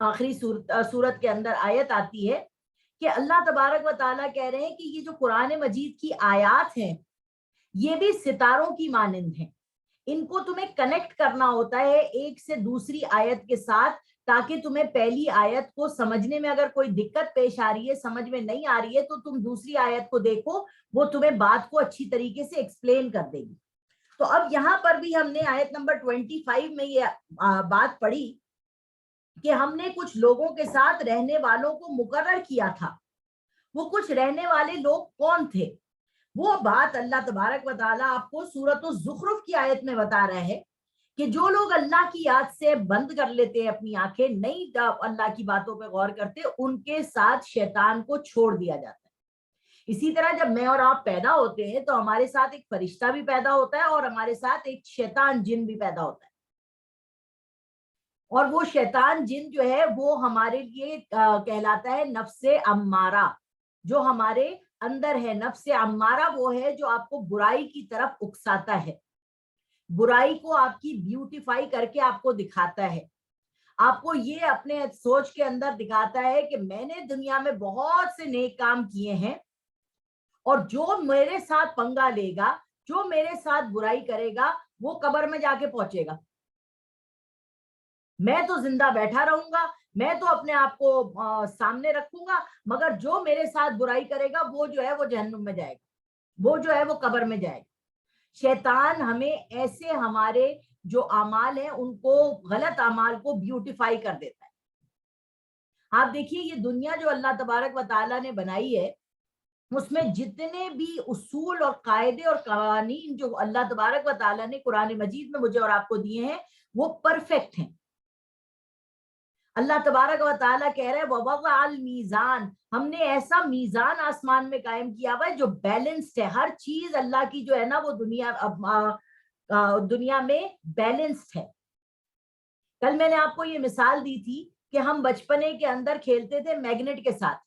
آخری سورت کے اندر آیت آتی ہے کہ اللہ تبارک و تعالیٰ کہہ رہے ہیں کہ یہ جو قرآن مجید کی آیات ہیں یہ بھی ستاروں کی مانند ہیں، ان کو تمہیں کنیکٹ کرنا ہوتا ہے ایک سے دوسری آیت کے ساتھ، تاکہ تمہیں پہلی آیت کو سمجھنے میں اگر کوئی دقت پیش آ رہی ہے، سمجھ میں نہیں آ رہی ہے، تو تم دوسری آیت کو دیکھو، وہ تمہیں بات کو اچھی طریقے سے ایکسپلین کر دے گی۔ تو اب یہاں پر بھی ہم نے آیت نمبر 25 میں یہ بات پڑھی کہ ہم نے کچھ لوگوں کے ساتھ رہنے والوں کو مقرر کیا تھا۔ وہ کچھ رہنے والے لوگ کون تھے؟ وہ بات اللہ تبارک و تعالیٰ آپ کو سورۃ الزخرف کی آیت میں بتا رہا ہے کہ جو لوگ اللہ کی یاد سے بند کر لیتے ہیں اپنی آنکھیں، نہیں اللہ کی باتوں پہ غور کرتے، ان کے ساتھ شیطان کو چھوڑ دیا جاتا ہے۔ اسی طرح جب میں اور آپ پیدا ہوتے ہیں تو ہمارے ساتھ ایک فرشتہ بھی پیدا ہوتا ہے اور ہمارے ساتھ ایک شیطان جن بھی پیدا ہوتا ہے، اور وہ شیطان جن جو ہے وہ ہمارے لیے کہلاتا ہے نفس امارہ، جو ہمارے اندر ہے۔ نفس امارہ وہ ہے جو آپ کو برائی کی طرف اکساتا ہے، برائی کو آپ کی بیوٹیفائی کر کے آپ کو دکھاتا ہے، آپ کو یہ اپنے سوچ کے اندر دکھاتا ہے کہ میں نے دنیا میں بہت سے نیک کام کیے ہیں، اور جو میرے ساتھ پنگا لے گا، جو میرے ساتھ برائی کرے گا، وہ قبر میں جا کے پہنچے گا۔ میں تو زندہ بیٹھا رہوں گا، میں تو اپنے آپ کو سامنے رکھوں گا، مگر جو میرے ساتھ برائی کرے گا وہ جو ہے وہ جہنم میں جائے گا، وہ جو ہے وہ قبر میں جائے گا۔ شیطان ہمیں ایسے ہمارے جو اعمال ہیں ان کو، غلط اعمال کو بیوٹیفائی کر دیتا ہے۔ آپ دیکھیے یہ دنیا جو اللہ تبارک و تعالیٰ نے بنائی ہے، اس میں جتنے بھی اصول اور قاعدے اور قوانین جو اللہ تبارک و تعالیٰ نے قرآن مجید میں مجھے اور آپ کو دیے ہیں، وہ پرفیکٹ ہیں۔ اللہ تبارک و تعالیٰ کہہ رہے وَوَضَعَ الْمِيزَانَ، ہم نے ایسا میزان آسمان میں قائم کیا ہوا ہے جو بیلنسڈ ہے، ہر چیز اللہ کی جو ہے نا وہ دنیا میں بیلنسڈ ہے۔ کل میں نے آپ کو یہ مثال دی تھی کہ ہم بچپنے کے اندر کھیلتے تھے میگنیٹ کے ساتھ،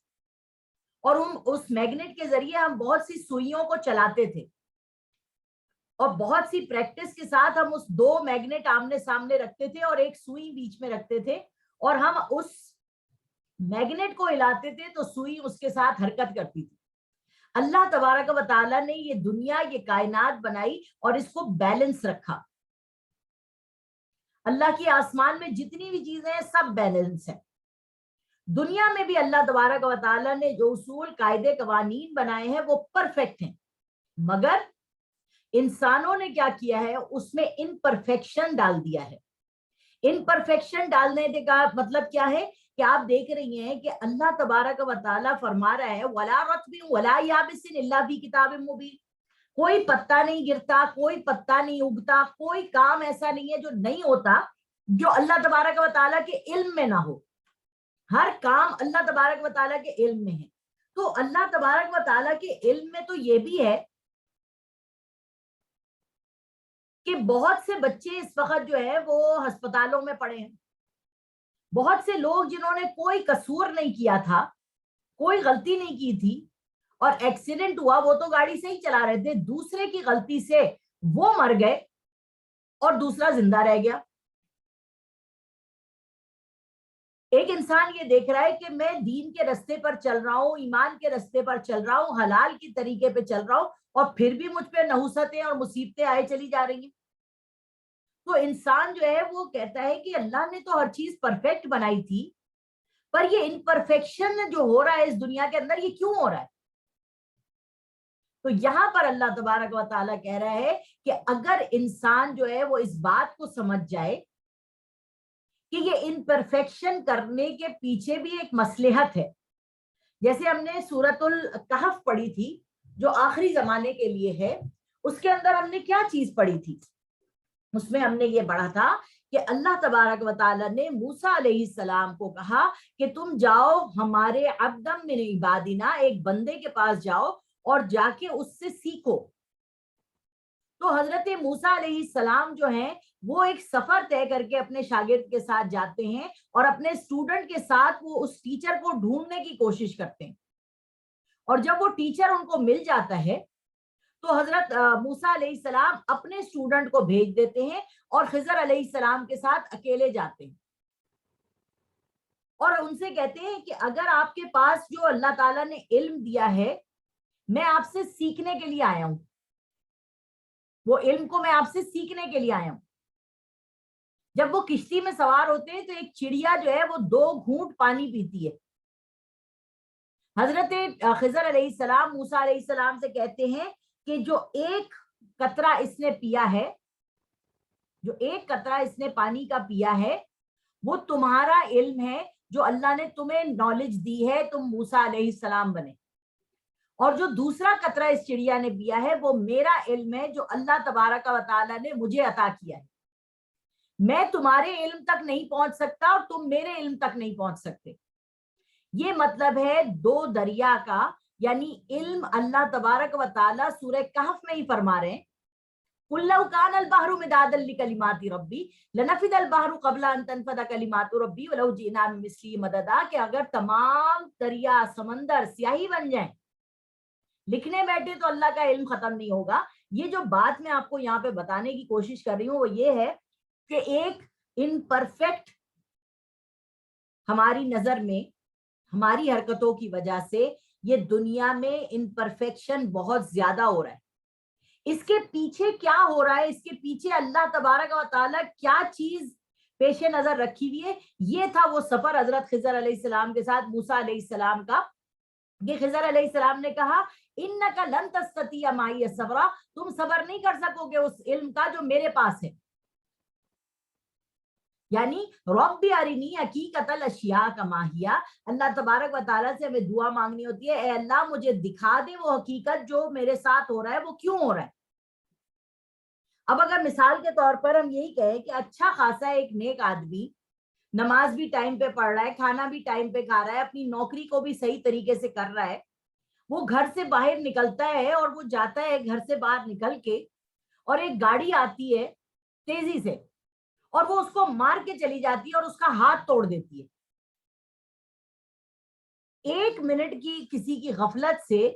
اور اس میگنیٹ کے ذریعے ہم بہت سی سوئیوں کو چلاتے تھے، اور بہت سی پریکٹس کے ساتھ ہم اس دو میگنیٹ آمنے سامنے رکھتے تھے اور ایک سوئی بیچ میں رکھتے تھے، اور ہم اس میگنیٹ کو ہلاتے تھے تو سوئی اس کے ساتھ حرکت کرتی تھی۔ اللہ تبارک و تعالیٰ نے یہ دنیا، یہ کائنات بنائی اور اس کو بیلنس رکھا۔ اللہ کی آسمان میں جتنی بھی چیزیں ہیں سب بیلنس ہیں۔ دنیا میں بھی اللہ تبارک و تعالیٰ نے جو اصول، قاعدے، قوانین بنائے ہیں وہ پرفیکٹ ہیں، مگر انسانوں نے کیا کیا ہے، اس میں امپرفیکشن ڈال دیا ہے۔ امپرفیکشن ڈالنے کا مطلب کیا ہے کہ آپ دیکھ رہی ہیں کہ اللہ تبارک و تعالیٰ فرما رہا ہے وَلَا رَطْبٍ وَلَا يَابِسٍ إِلَّا فِي كِتَابٍ مُبِينٍ، کوئی پتا نہیں گرتا، کوئی پتا نہیں اگتا، کوئی کام ایسا نہیں ہے جو نہیں ہوتا جو اللہ تبارک و تعالیٰ کے علم میں نہ ہو۔ ہر کام اللہ تبارک و تعالیٰ کے علم میں ہے۔ تو اللہ تبارک و تعالیٰ کے علم میں تو یہ بھی ہے کہ بہت سے بچے اس وقت جو ہے وہ ہسپتالوں میں پڑے ہیں، بہت سے لوگ جنہوں نے کوئی قصور نہیں کیا تھا، کوئی غلطی نہیں کی تھی، اور ایکسیڈنٹ ہوا، وہ تو گاڑی سے ہی چلا رہے تھے، دوسرے کی غلطی سے وہ مر گئے اور دوسرا زندہ رہ گیا۔ ایک انسان یہ دیکھ رہا ہے کہ میں دین کے رستے پر چل رہا ہوں، ایمان کے رستے پر چل رہا ہوں، حلال کی طریقے پہ چل رہا ہوں، اور پھر بھی مجھ پہ نحوستیں اور مصیبتیں آئے چلی جا رہی ہیں۔ تو انسان جو ہے وہ کہتا ہے کہ اللہ نے تو ہر چیز پرفیکٹ بنائی تھی، پر یہ امپرفیکشن جو ہو رہا ہے اس دنیا کے اندر، یہ کیوں ہو رہا ہے؟ تو یہاں پر اللہ تبارک و تعالیٰ کہہ رہا ہے کہ اگر انسان جو ہے وہ اس بات کو سمجھ جائے کہ یہ امپرفیکشن کرنے کے پیچھے بھی ایک مصلحت ہے، جیسے ہم نے سورۃ الکہف پڑھی تھی جو آخری زمانے کے لیے ہے، اس کے اندر ہم نے کیا چیز پڑھی تھی؟ اس میں ہم نے یہ پڑھا تھا کہ اللہ تبارک و تعالیٰ نے موسیٰ علیہ السلام کو کہا کہ تم جاؤ ہمارے عبدم من عبادنا، ایک بندے کے پاس جاؤ اور جا کے اس سے سیکھو۔ تو حضرت موسیٰ علیہ السلام جو ہیں وہ ایک سفر طے کر کے اپنے شاگرد کے ساتھ جاتے ہیں، اور اپنے اسٹوڈنٹ کے ساتھ وہ اس ٹیچر کو ڈھونڈنے کی کوشش کرتے ہیں، اور جب وہ ٹیچر ان کو مل جاتا ہے تو حضرت موسیٰ علیہ السلام اپنے اسٹوڈنٹ کو بھیج دیتے ہیں اور خضر علیہ السلام کے ساتھ اکیلے جاتے ہیں۔ اور ان سے کہتے ہیں کہ اگر آپ کے پاس جو اللہ تعالیٰ نے علم دیا ہے میں آپ سے سیکھنے کے لیے آیا ہوں, وہ علم کو میں آپ سے سیکھنے کے لیے آیا ہوں. جب وہ کشتی میں سوار ہوتے ہیں تو ایک چڑیا جو ہے وہ 2 گھونٹ پانی پیتی ہے. حضرت خضر علیہ السلام موسیٰ علیہ السلام سے کہتے ہیں کہ جو ایک قطرہ اس نے پیا ہے, جو ایک قطرہ اس نے پانی کا پیا ہے, وہ تمہارا علم ہے جو اللہ نے تمہیں نالج دی ہے, تم موسیٰ علیہ السلام بنے. اور جو دوسرا قطرہ اس چڑیا نے پیا ہے وہ میرا علم ہے جو اللہ تبارک و تعالیٰ نے مجھے عطا کیا ہے. میں تمہارے علم تک نہیں پہنچ سکتا اور تم میرے علم تک نہیں پہنچ سکتے. یہ مطلب ہے 2 دریا کا, یعنی علم اللہ تبارک و تعالیٰ سورہ کہف میں ہی فرما رہے ہیں قُل لَوْ كَانَ الْبَحْرُ مِدَادًا لِكَلِمَاتِ رَبِّي لَنَفِدَ الْبَحْرُ قَبْلَ أَن تَنفَدَ كَلِمَاتُ رَبِّي وَلَوْ جِئْنَا بِمِثْلِهِ مَدَدًا, کہ اگر تمام دریا سمندر سیاہی بن جائیں, لکھنے بیٹھے تو اللہ کا علم ختم نہیں ہوگا. یہ جو بات میں آپ کو یہاں پہ بتانے کی کوشش کر رہی ہوں وہ یہ ہے کہ ایک امپرفیکٹ ہماری نظر میں ہماری حرکتوں کی وجہ سے یہ دنیا میں امپرفیکشن بہت زیادہ ہو رہا ہے. اس کے پیچھے کیا ہو رہا ہے, اس کے پیچھے اللہ تبارک و تعالیٰ کیا چیز پیش نظر رکھی ہوئی ہے, یہ تھا وہ سفر حضرت خضر علیہ السلام کے ساتھ موسیٰ علیہ السلام کا. کہ خضر علیہ السلام نے کہا انک لن تستطیع معی صبرا, تم صبر نہیں کر سکو گے اس علم کا جو میرے پاس ہے. یعنی رب ارنی حقیقت الاشیاء کما ہی, اللہ تبارک و تعالیٰ سے ہمیں دعا مانگنی ہوتی ہے اے اللہ مجھے دکھا دے وہ حقیقت جو میرے ساتھ ہو رہا ہے وہ کیوں ہو رہا ہے. اب اگر مثال کے طور پر ہم یہی کہیں کہ اچھا خاصا ایک نیک آدمی نماز بھی ٹائم پہ پڑھ رہا ہے, کھانا بھی ٹائم پہ کھا رہا ہے, اپنی نوکری کو بھی صحیح طریقے سے کر رہا ہے, وہ گھر سے باہر نکلتا ہے اور وہ جاتا ہے گھر سے باہر نکل کے اور ایک گاڑی آتی ہے تیزی سے اور وہ اس کو مار کے چلی جاتی ہے اور اس کا ہاتھ توڑ دیتی ہے. 1 منٹ کی کسی کی غفلت سے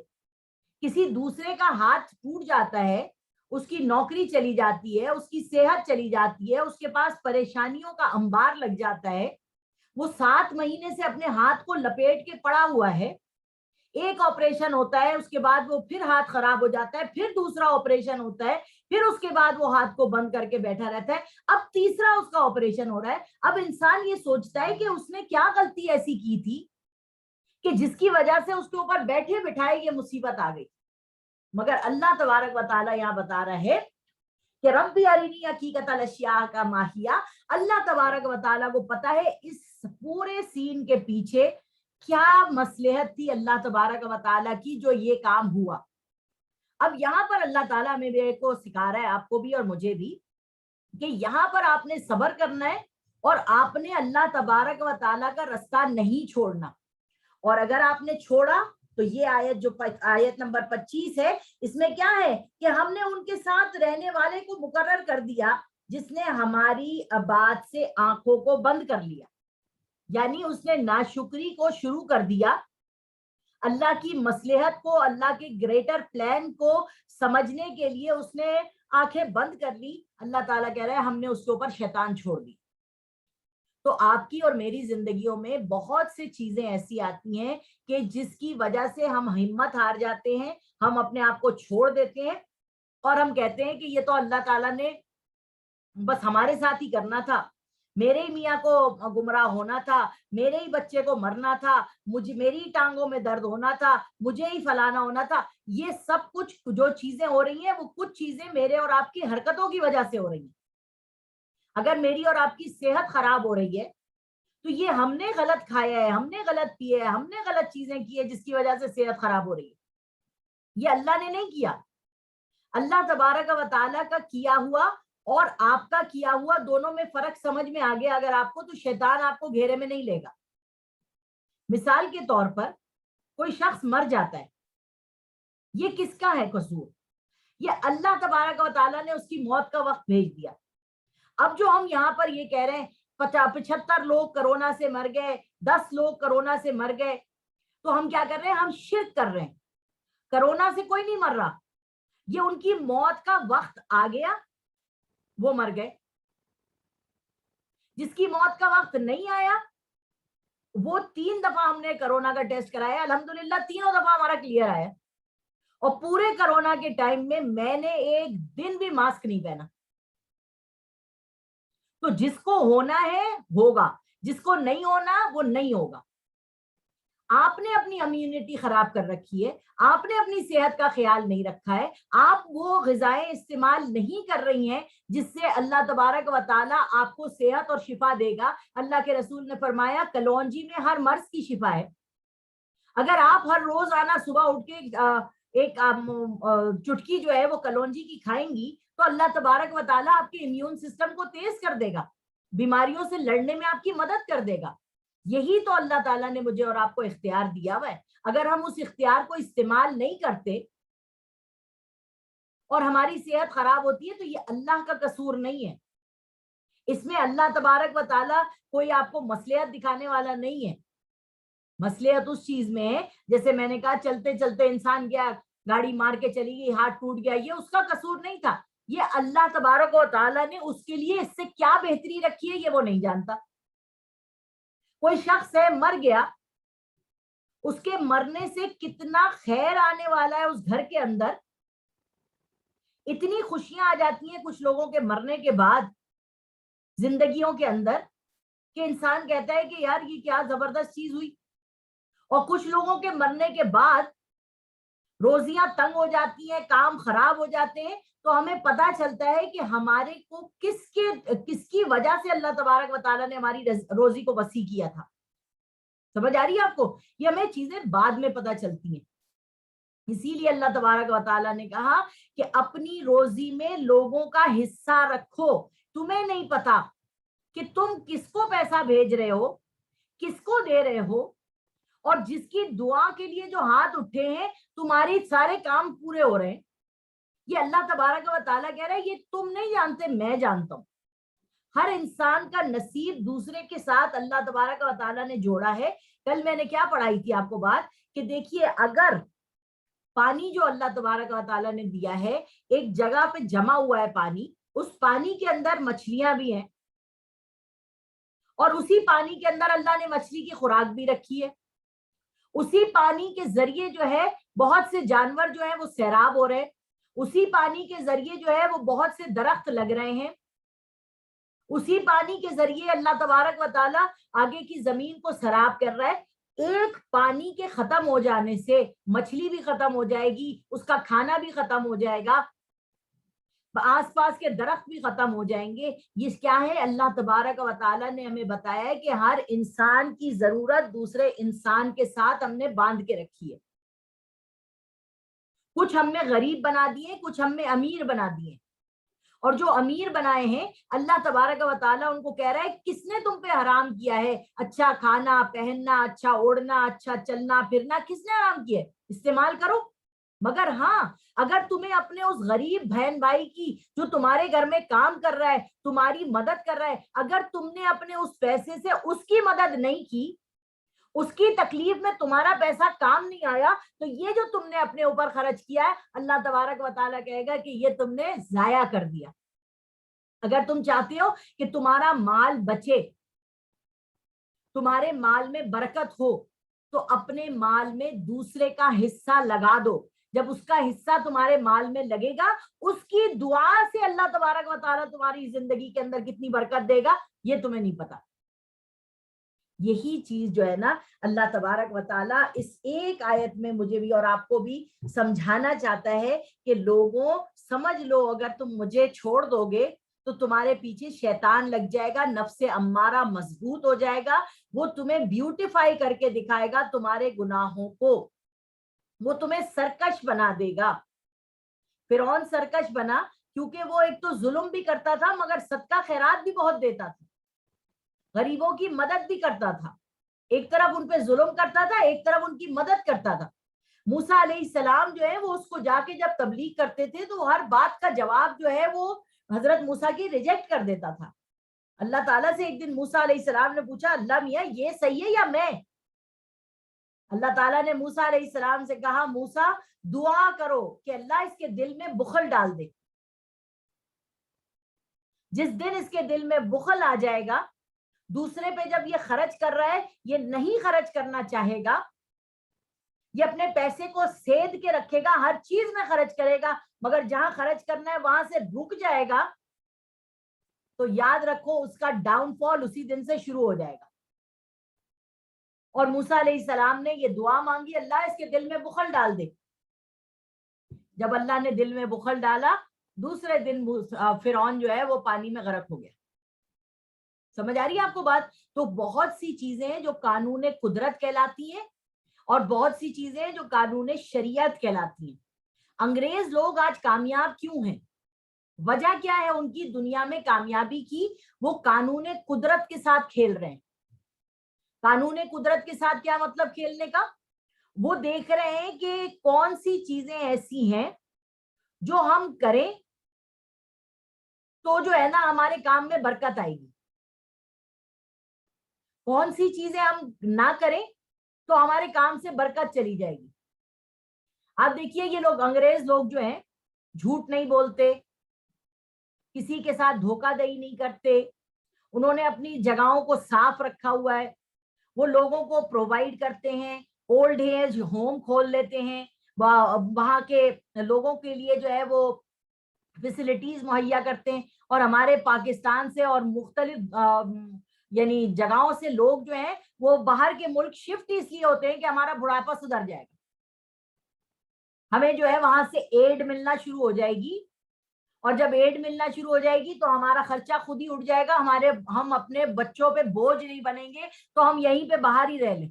کسی دوسرے کا ہاتھ ٹوٹ جاتا ہے, اس کی نوکری چلی جاتی ہے, اس کی صحت چلی جاتی ہے, اس کے پاس پریشانیوں کا انبار لگ جاتا ہے, وہ 7 مہینے سے اپنے ہاتھ کو لپیٹ کے پڑا ہوا ہے. ایک آپریشن ہوتا ہے, اس کے بعد وہ پھر ہاتھ خراب ہو جاتا ہے, پھر دوسرا آپریشن ہوتا ہے, پھر اس کے بعد وہ ہاتھ کو بند کر کے بیٹھا رہتا ہے, اب تیسرا اس کا آپریشن ہو رہا ہے. اب انسان یہ سوچتا ہے کہ اس نے کیا غلطی ایسی کی تھی کہ جس کی وجہ سے اس کے اوپر بیٹھے بٹھائے یہ مصیبت آ گئی. مگر اللہ تبارک و تعالیٰ یہاں بتا رہا ہے کہ ربی ارینی حقیقت الاشیاء کا ماہیہ, اللہ تبارک و تعالیٰ کو پتا ہے اس پورے سین کے پیچھے کیا مصلحت تھی اللہ تبارک و تعالیٰ کی جو یہ کام ہوا. اب یہاں پر اللہ تعالیٰ میرے کو سکھا رہا ہے, آپ کو بھی اور مجھے بھی, کہ یہاں پر آپ نے صبر کرنا ہے اور آپ نے اللہ تبارک و تعالیٰ کا رستہ نہیں چھوڑنا. اور اگر آپ نے چھوڑا تو یہ آیت جو آیت نمبر 25 ہے, اس میں کیا ہے کہ ہم نے ان کے ساتھ رہنے والے کو مقرر کر دیا جس نے ہماری بات سے آنکھوں کو بند کر لیا, یعنی اس نے ناشکری کو شروع کر دیا. اللہ کی مصلحت کو, اللہ کے گریٹر پلان کو سمجھنے کے لیے اس نے آنکھیں بند کر لی. اللہ تعالیٰ کہہ رہا ہے ہم نے اس کے اوپر شیطان چھوڑ دی. تو آپ کی اور میری زندگیوں میں بہت سی چیزیں ایسی آتی ہیں کہ جس کی وجہ سے ہم ہمت ہار جاتے ہیں, ہم اپنے آپ کو چھوڑ دیتے ہیں اور ہم کہتے ہیں کہ یہ تو اللہ تعالیٰ نے بس ہمارے ساتھ ہی کرنا تھا, میرے ہی میاں کو گمراہ ہونا تھا, میرے ہی بچے کو مرنا تھا, مجھے میری ہی ٹانگوں میں درد ہونا تھا, مجھے ہی فلانا ہونا تھا. یہ سب کچھ جو چیزیں ہو رہی ہیں وہ کچھ چیزیں میرے اور آپ کی حرکتوں کی وجہ سے ہو رہی ہیں. اگر میری اور آپ کی صحت خراب ہو رہی ہے تو یہ ہم نے غلط کھایا ہے, ہم نے غلط پیے ہے, ہم نے غلط چیزیں کی ہے جس کی وجہ سے صحت خراب ہو رہی ہے. یہ اللہ نے نہیں کیا. اللہ تبارک و تعالیٰ کا کیا ہوا اور آپ کا کیا ہوا دونوں میں فرق سمجھ میں آ گیا اگر آپ کو, تو شیطان آپ کو گھیرے میں نہیں لے گا. مثال کے طور پر کوئی شخص مر جاتا ہے, یہ کس کا ہے قصور؟ یہ اللہ تبارک و تعالیٰ نے اس کی موت کا وقت بھیج دیا. اب جو ہم یہاں پر یہ کہہ رہے ہیں 75 لوگ کرونا سے مر گئے, 10 لوگ کرونا سے مر گئے, تو ہم کیا کر رہے ہیں, ہم شرک کر رہے ہیں. کرونا سے کوئی نہیں مر رہا, یہ ان کی موت کا وقت آ گیا, وہ مر گئے. جس کی موت کا وقت نہیں آیا وہ 3 دفعہ ہم نے کورونا کا ٹیسٹ کرایا, الحمدللہ تینوں دفعہ ہمارا کلیئر آیا, اور پورے کورونا کے ٹائم میں نے ایک دن بھی ماسک نہیں پہنا. تو جس کو ہونا ہے ہوگا, جس کو نہیں ہونا وہ نہیں ہوگا. آپ نے اپنی امیونٹی خراب کر رکھی ہے, آپ نے اپنی صحت کا خیال نہیں رکھا ہے, آپ وہ غذائیں استعمال نہیں کر رہی ہیں جس سے اللہ تبارک و تعالیٰ آپ کو صحت اور شفا دے گا. اللہ کے رسول نے فرمایا کلونجی میں ہر مرض کی شفا ہے. اگر آپ ہر روز آنا صبح اٹھ کے ایک چٹکی جو ہے وہ کلونجی کی کھائیں گی تو اللہ تبارک و تعالیٰ آپ کے امیون سسٹم کو تیز کر دے گا, بیماریوں سے لڑنے میں آپ کی مدد کر دے گا. یہی تو اللہ تعالیٰ نے مجھے اور آپ کو اختیار دیا ہوا ہے. اگر ہم اس اختیار کو استعمال نہیں کرتے اور ہماری صحت خراب ہوتی ہے تو یہ اللہ کا قصور نہیں ہے. اس میں اللہ تبارک و تعالیٰ کوئی آپ کو مصلحت دکھانے والا نہیں ہے. مصلحت اس چیز میں ہے, جیسے میں نے کہا چلتے چلتے انسان گیا, گاڑی مار کے چلی گئی, ہاتھ ٹوٹ گیا, یہ اس کا قصور نہیں تھا. یہ اللہ تبارک و تعالیٰ نے اس کے لیے اس سے کیا بہتری رکھی ہے یہ وہ نہیں جانتا. کوئی شخص ہے مر گیا, اس کے مرنے سے کتنا خیر آنے والا ہے اس گھر کے اندر. اتنی خوشیاں آ جاتی ہیں کچھ لوگوں کے مرنے کے بعد زندگیوں کے اندر کہ انسان کہتا ہے کہ یار یہ کیا زبردست چیز ہوئی. اور کچھ لوگوں کے مرنے کے بعد روزیاں تنگ ہو جاتی ہیں, کام خراب ہو جاتے ہیں, تو ہمیں پتا چلتا ہے کہ ہمارے کو کس کی وجہ سے اللہ تبارک و تعالیٰ نے ہماری روزی کو وسیع کیا تھا. سمجھ آ رہی ہے آپ کو؟ یہ ہمیں چیزیں بعد میں پتا چلتی ہیں. اسی لیے اللہ تبارک و تعالیٰ نے کہا کہ اپنی روزی میں لوگوں کا حصہ رکھو. تمہیں نہیں پتا کہ تم کس کو پیسہ بھیج رہے ہو, کس کو دے رہے ہو, اور جس کی دعا کے لیے جو ہاتھ اٹھے ہیں تمہاری سارے کام پورے ہو رہے ہیں. یہ اللہ تبارک و تعالیٰ کہہ رہا ہے یہ تم نہیں جانتے, میں جانتا ہوں. ہر انسان کا نصیب دوسرے کے ساتھ اللہ تبارک و تعالیٰ نے جوڑا ہے. کل میں نے کیا پڑھائی تھی آپ کو بات کہ دیکھیے اگر پانی جو اللہ تبارک و تعالیٰ نے دیا ہے ایک جگہ پہ جمع ہوا ہے پانی, اس پانی کے اندر مچھلیاں بھی ہیں, اور اسی پانی کے اندر اللہ نے مچھلی کی خوراک بھی رکھی ہے. اسی پانی کے ذریعے جو ہے بہت سے جانور جو ہیں وہ سیراب ہو رہے ہیں. اسی پانی کے ذریعے جو ہے وہ بہت سے درخت لگ رہے ہیں. اسی پانی کے ذریعے اللہ تبارک و تعالیٰ آگے کی زمین کو سیراب کر رہا ہے. ایک پانی کے ختم ہو جانے سے مچھلی بھی ختم ہو جائے گی, اس کا کھانا بھی ختم ہو جائے گا, آس پاس کے درخت بھی ختم ہو جائیں گے. یہ کیا ہے؟ اللہ تبارک و تعالیٰ نے ہمیں بتایا ہے کہ ہر انسان کی ضرورت دوسرے انسان کے ساتھ ہم نے باندھ کے رکھی ہے. کچھ ہم نے غریب بنا دیے, کچھ ہم نے امیر بنا دیے, اور جو امیر بنائے ہیں اللہ تبارک و تعالیٰ ان کو کہہ رہا ہے کس نے تم پہ حرام کیا ہے اچھا کھانا پہننا, اچھا اوڑھنا, اچھا چلنا پھرنا, کس نے حرام کیا ہے؟ استعمال کرو. مگر ہاں اگر تمہیں اپنے اس غریب بہن بھائی کی جو تمہارے گھر میں کام کر رہا ہے, تمہاری مدد کر رہا ہے, اگر تم نے اپنے اس پیسے سے اس کی مدد نہیں کی, اس کی تکلیف میں تمہارا پیسہ کام نہیں آیا, تو یہ جو تم نے اپنے اوپر خرچ کیا ہے اللہ تبارک و تعالیٰ کہے گا کہ یہ تم نے ضائع کر دیا. اگر تم چاہتے ہو کہ تمہارا مال بچے, تمہارے مال میں برکت ہو, تو اپنے مال میں دوسرے کا حصہ لگا دو. جب اس کا حصہ تمہارے مال میں لگے گا, اس کی دعا سے اللہ تبارک و تعالیٰ تمہاری زندگی کے اندر کتنی برکت دے گا یہ تمہیں نہیں پتا. یہی چیز جو ہے نا اللہ تبارک و تعالیٰ اس ایک آیت میں مجھے بھی اور آپ کو بھی سمجھانا چاہتا ہے کہ لوگوں سمجھ لو اگر تم مجھے چھوڑ دو گے تو تمہارے پیچھے شیطان لگ جائے گا, نفس امارہ مضبوط ہو جائے گا, وہ تمہیں بیوٹیفائی کر کے دکھائے گا تمہارے گناہوں کو, وہ تمہیں سرکش بنا دے گا. فرعون سرکش بنا کیونکہ وہ ایک تو ظلم بھی کرتا تھا مگر صدقہ خیرات بھی بہت دیتا تھا, غریبوں کی مدد بھی کرتا تھا. ایک طرف ان پہ ظلم کرتا تھا, ایک طرف ان کی مدد کرتا تھا. موسیٰ علیہ السلام جو ہے وہ اس کو جا کے جب تبلیغ کرتے تھے تو ہر بات کا جواب جو ہے وہ حضرت موسیٰ کی ریجیکٹ کر دیتا تھا. اللہ تعالیٰ سے ایک دن موسیٰ علیہ السلام نے پوچھا, اللہ میاں یہ صحیح ہے یا میں؟ اللہ تعالیٰ نے موسیٰ علیہ السلام سے کہا, موسیٰ دعا کرو کہ اللہ اس کے دل میں بخل ڈال دے. جس دن اس کے دل میں بخل آ جائے گا, دوسرے پہ جب یہ خرچ کر رہا ہے، یہ نہیں خرچ کرنا چاہے گا، یہ اپنے پیسے کو سید کے رکھے گا، ہر چیز میں خرچ کرے گا، مگر جہاں خرچ کرنا ہے وہاں سے رک جائے گا، تو یاد رکھو اس کا ڈاؤن فال اسی دن سے شروع ہو جائے گا۔ اور موسیٰ علیہ السلام نے یہ دعا مانگی، اللہ اس کے دل میں بخل ڈال دے۔ جب اللہ نے دل میں بخل ڈالا، دوسرے دن فرعون جو ہے وہ پانی میں غرق ہو گیا۔ سمجھ آ رہی ہے آپ کو بات؟ تو بہت سی چیزیں جو قانون قدرت کہلاتی ہیں اور بہت سی چیزیں جو قانون شریعت کہلاتی ہیں۔ انگریز لوگ آج کامیاب کیوں ہیں؟ وجہ کیا ہے ان کی دنیا میں کامیابی کی؟ وہ قانون قدرت کے ساتھ کھیل رہے ہیں۔ قانون قدرت کے ساتھ کیا مطلب کھیلنے کا؟ وہ دیکھ رہے ہیں کہ کون سی چیزیں ایسی ہیں جو ہم کریں تو جو ہے نا ہمارے کام میں برکت آئے گی، کون سی چیزیں ہم نہ کریں تو ہمارے کام سے برکت چلی جائے گی۔ آپ دیکھیے یہ لوگ انگریز لوگ جو ہیں جھوٹ نہیں بولتے، کسی کے ساتھ دھوکہ دہی نہیں کرتے، انہوں نے اپنی جگہوں کو صاف رکھا ہوا ہے، وہ لوگوں کو پرووائڈ کرتے ہیں، اولڈ ایج ہوم کھول لیتے ہیں، وہاں کے لوگوں کے لیے جو ہے وہ فیسلٹیز مہیا کرتے ہیں۔ اور ہمارے پاکستان سے اور مختلف یعنی جگہوں سے لوگ جو ہیں وہ باہر کے ملک شفٹ اس لیے ہوتے ہیں کہ ہمارا بڑھاپا سدھر جائے گا، ہمیں جو ہے وہاں سے ایڈ ملنا شروع ہو جائے گی، اور جب ایڈ ملنا شروع ہو جائے گی تو ہمارا خرچہ خود ہی اٹھ جائے گا، ہم اپنے بچوں پہ بوجھ نہیں بنیں گے، تو ہم یہیں پہ باہر ہی رہ لیں۔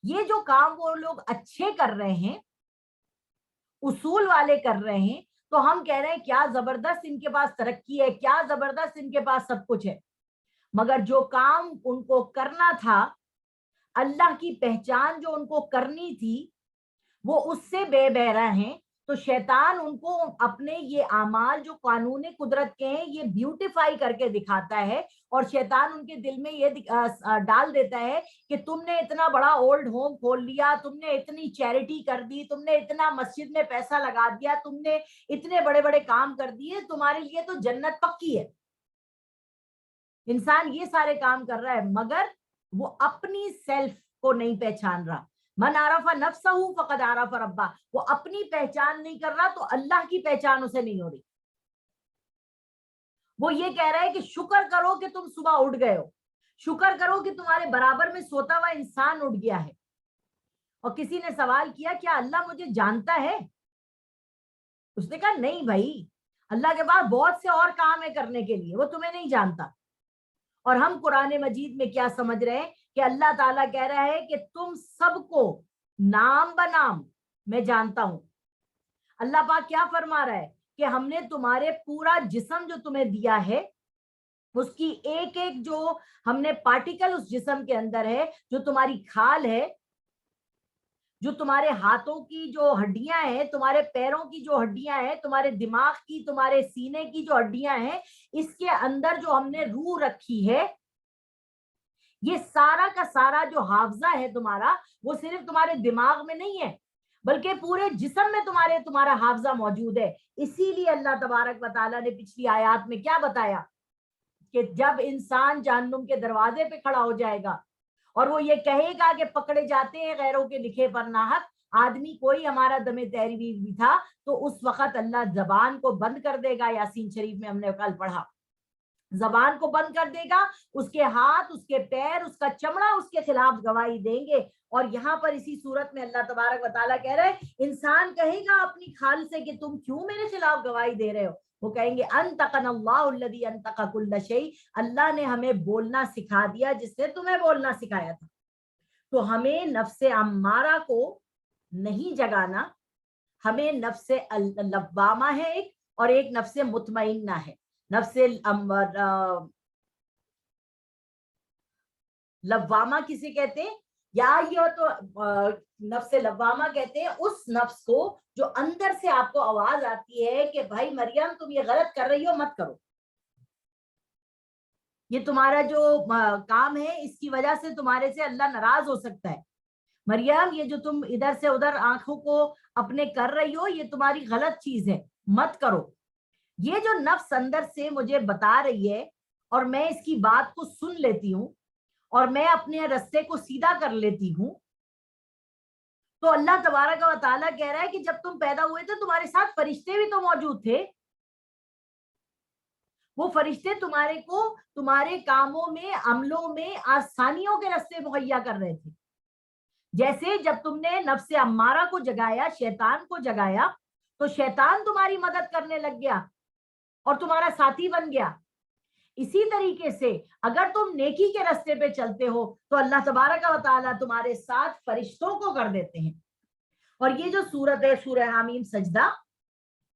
یہ جو کام وہ لوگ اچھے کر رہے ہیں، اصول والے کر رہے ہیں، تو ہم کہہ رہے ہیں کیا زبردست ان کے پاس ترقی ہے، کیا زبردست ان کے پاس سب کچھ ہے۔ مگر جو کام ان کو کرنا تھا، اللہ کی پہچان جو ان کو کرنی تھی، وہ اس سے بے بہرا ہیں۔ تو شیطان ان کو اپنے یہ اعمال جو قانون قدرت کے ہیں یہ بیوٹیفائی کر کے دکھاتا ہے، اور شیطان ان کے دل میں یہ ڈال دیتا ہے کہ تم نے اتنا بڑا اولڈ ہوم کھول لیا، تم نے اتنی چیریٹی کر دی، تم نے اتنا مسجد میں پیسہ لگا دیا، تم نے اتنے بڑے بڑے کام کر دیے، تمہارے لیے تو جنت پکی ہے۔ انسان یہ سارے کام کر رہا ہے مگر وہ اپنی سیلف کو نہیں پہچان رہا۔ من عرف نفسہ فقد عرف ربہ، وہ اپنی پہچان نہیں کر رہا تو اللہ کی پہچان اسے نہیں ہو رہی۔ وہ یہ کہہ رہا ہے کہ شکر کرو کہ تم صبح اٹھ گئے ہو، شکر کرو کہ تمہارے برابر میں سوتا ہوا انسان اٹھ گیا ہے۔ اور کسی نے سوال کیا کیا اللہ مجھے جانتا ہے؟ اس نے کہا نہیں بھائی، اللہ کے پاس بہت سے اور کام ہے کرنے کے لیے، وہ تمہیں نہیں جانتا۔ اور ہم قرآن مجید میں کیا سمجھ رہے ہیں کہ اللہ تعالیٰ کہہ رہا ہے کہ تم سب کو نام بنام میں جانتا ہوں۔ اللہ پاک کیا فرما رہا ہے کہ ہم نے تمہارے پورا جسم جو تمہیں دیا ہے، اس کی ایک ایک جو ہم نے پارٹیکل اس جسم کے اندر ہے، جو تمہاری کھال ہے، جو تمہارے ہاتھوں کی جو ہڈیاں ہیں، تمہارے پیروں کی جو ہڈیاں ہیں، تمہارے دماغ کی، تمہارے سینے کی جو ہڈیاں ہیں، اس کے اندر جو ہم نے روح رکھی ہے، یہ سارا کا سارا جو حافظہ ہے تمہارا، وہ صرف تمہارے دماغ میں نہیں ہے بلکہ پورے جسم میں تمہارا حافظہ موجود ہے۔ اسی لیے اللہ تبارک و تعالیٰ نے پچھلی آیات میں کیا بتایا کہ جب انسان جہنم کے دروازے پہ کھڑا ہو جائے گا اور وہ یہ کہے گا کہ پکڑے جاتے ہیں غیروں کے لکھے پر ناحق، آدمی کوئی ہمارا دم تحریر بھی تھا، تو اس وقت اللہ زبان کو بند کر دے گا۔ یاسین شریف میں ہم نے کل پڑھا، زبان کو بند کر دے گا، اس کے ہاتھ، اس کے پیر، اس کا چمڑا اس کے خلاف گواہی دیں گے۔ اور یہاں پر اسی صورت میں اللہ تبارک و تعالیٰ کہہ رہے ہیں، انسان کہے گا اپنی کھال سے کہ تم کیوں میرے خلاف گواہی دے رہے ہو؟ وہ کہیں گے انطقنا اللہ الذی انطق کل شیء، اللہ نے ہمیں بولنا سکھا دیا جس نے تمہیں بولنا سکھایا تھا۔ تو ہمیں نفس امارہ کو نہیں جگانا، ہمیں نفس لوامہ ہے ایک، اور ایک نفس مطمئنہ ہے۔ نفس لوامہ کسے کہتے ہیں؟ یا یہ تو نفس لوامہ کہتے ہیں اس نفس کو جو اندر سے آپ کو آواز آتی ہے کہ بھائی مریم تم یہ غلط کر رہی ہو، مت کرو، یہ تمہارا جو کام ہے اس کی وجہ سے تمہارے سے اللہ ناراض ہو سکتا ہے، مریم یہ جو تم ادھر سے ادھر آنکھوں کو اپنے کر رہی ہو یہ تمہاری غلط چیز ہے، مت کرو۔ یہ جو نفس اندر سے مجھے بتا رہی ہے اور میں اس کی بات کو سن لیتی ہوں اور میں اپنے رستے کو سیدھا کر لیتی ہوں. تو اللہ تبارک و تعالیٰ کہہ رہا ہے کہ جب تم پیدا ہوئے تھے تمہارے ساتھ فرشتے بھی تو موجود تھے. وہ فرشتے تمہارے کو تمہارے کاموں میں عملوں میں آسانیوں کے رستے مہیا کر رہے تھے. جیسے جب تم نے نفس امارہ کو جگایا, شیطان کو جگایا, تو شیطان تمہاری مدد کرنے لگ گیا اور تمہارا ساتھی بن گیا. اسی طریقے سے اگر تم نیکی کے رستے پہ چلتے ہو تو اللہ تبارک و تعالیٰ تمہارے ساتھ فرشتوں کو کر دیتے ہیں. اور یہ جو سورت ہے سورہ حامیم سجدہ,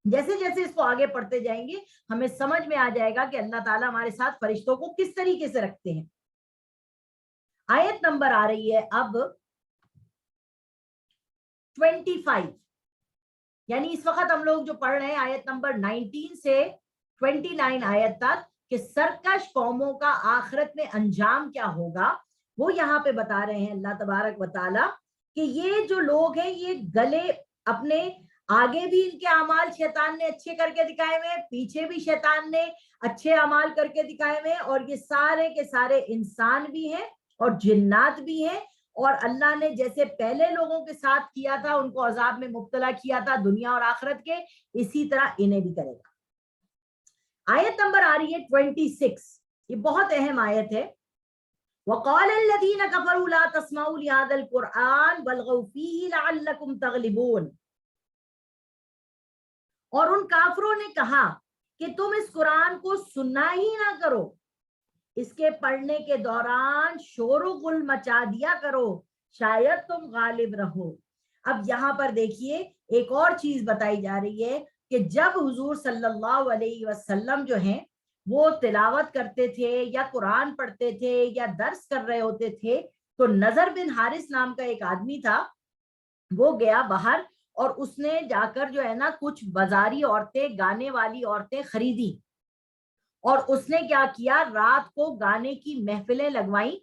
جیسے جیسے اس کو آگے پڑھتے جائیں گے ہمیں سمجھ میں آ جائے گا کہ اللہ تعالیٰ ہمارے ساتھ فرشتوں کو کس طریقے سے رکھتے ہیں. آیت نمبر آ رہی ہے اب 25, یعنی اس وقت ہم لوگ جو پڑھ رہے ہیں آیت نمبر 19 سے 29 آیت تک کہ سرکش قوموں کا آخرت میں انجام کیا ہوگا, وہ یہاں پہ بتا رہے ہیں اللہ تبارک و تعالیٰ کہ یہ جو لوگ ہیں یہ گلے اپنے آگے بھی ان کے اعمال شیطان نے اچھے کر کے دکھائے ہوئے, پیچھے بھی شیطان نے اچھے اعمال کر کے دکھائے ہوئے, اور یہ سارے کے سارے انسان بھی ہیں اور جنات بھی ہیں, اور اللہ نے جیسے پہلے لوگوں کے ساتھ کیا تھا, ان کو عذاب میں مبتلا کیا تھا دنیا اور آخرت کے, اسی طرح انہیں بھی کرے گا. آیت نمبر آ رہی ہے 26, یہ بہت اہم آیت ہے. وَقَالَ الَّذِينَ كَفَرُوا لَا تَسْمَعُوا لِهَذَا الْقُرْآنِ وَالْغَوْا فِيهِ لَعَلَّكُمْ تَغْلِبُونَ. اور ان کافروں نے کہا کہ تم اس قرآن کو سننا ہی نہ کرو, اس کے پڑھنے کے دوران شور و غل مچا دیا کرو, شاید تم غالب رہو. اب یہاں پر دیکھیے ایک اور چیز بتائی جا رہی ہے کہ جب حضور صلی اللہ علیہ وسلم جو ہیں وہ تلاوت کرتے تھے یا قرآن پڑھتے تھے یا درس کر رہے ہوتے تھے, تو نذر بن حارث نام کا ایک آدمی تھا, وہ گیا باہر اور اس نے جا کر جو ہے نا کچھ بازاری عورتیں, گانے والی عورتیں خریدی, اور اس نے کیا کیا, رات کو گانے کی محفلیں لگوائیں,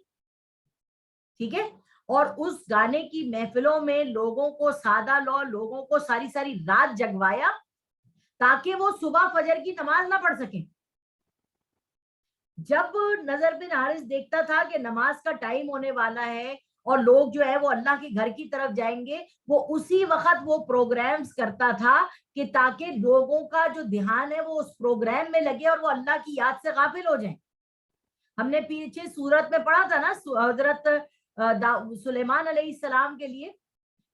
ٹھیک ہے, اور اس گانے کی محفلوں میں لوگوں کو سادہ لوگوں کو ساری ساری رات جگوایا تاکہ وہ صبح فجر کی نماز نہ پڑھ سکیں. جب نذر بن حارث دیکھتا تھا کہ نماز کا ٹائم ہونے والا ہے اور لوگ جو ہے وہ اللہ کے گھر کی طرف جائیں گے, وہ اسی وقت وہ پروگرامز کرتا تھا کہ تاکہ لوگوں کا جو دھیان ہے وہ اس پروگرام میں لگے اور وہ اللہ کی یاد سے غافل ہو جائیں. ہم نے پیچھے سورت میں پڑھا تھا نا حضرت سلیمان علیہ السلام کے لیے